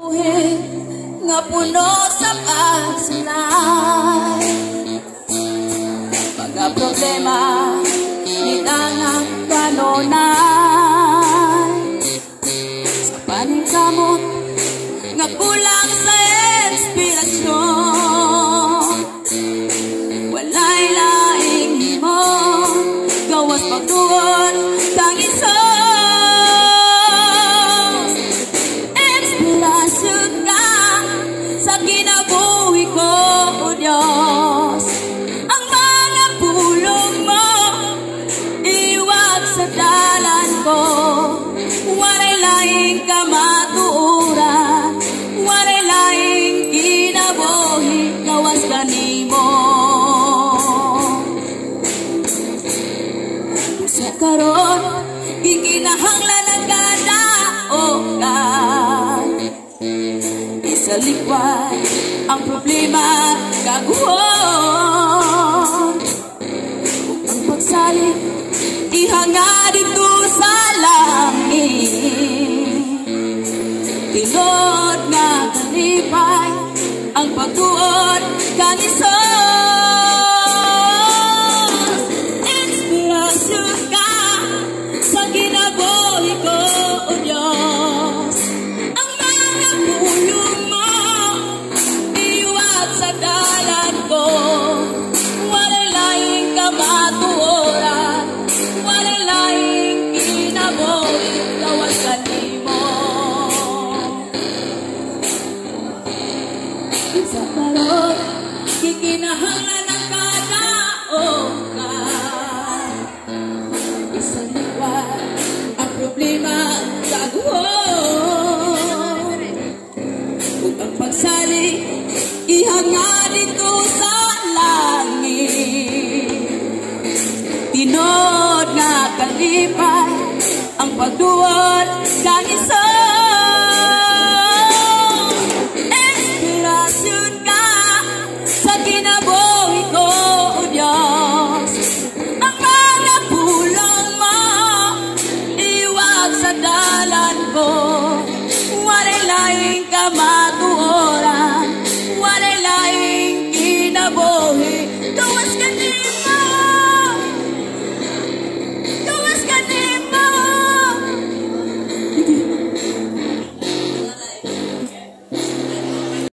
buhit nga puno sa pagsulay. Mga problema itangang kanunay. Sa paningkamot nga kulang sa inspirasyon. Walay laing mo gawas pagtuon kang iso. Inspirasyon ka sa kinabuhi ko, O Diyos. Ang mga pulong mo iwag sa dalan ko. Walay laing kamatuoran, walay laing kinabuhi gawas kanimo. Sa karon gikinahanglan ang kadaokan. Isalikway ang problema kaguhon. Ang pagsalit ihanga dito sa langit. Tinod nga kalipay ang pagtuon kang iso. Inspirasyon ka sa kinabuhi ko, O Diyos. Ang mga pulong mo iwag sa dalan ko. Walay laing kamatuoran, walay laing kinabuhi gawas kanimo. Sa karon gikinahanglan ang kadaokan. Isaliwat ang problema sa guhon. Ug ang pagsali ihanga dito sa langit. Tinod nga kalipay ang pagduol kang iso.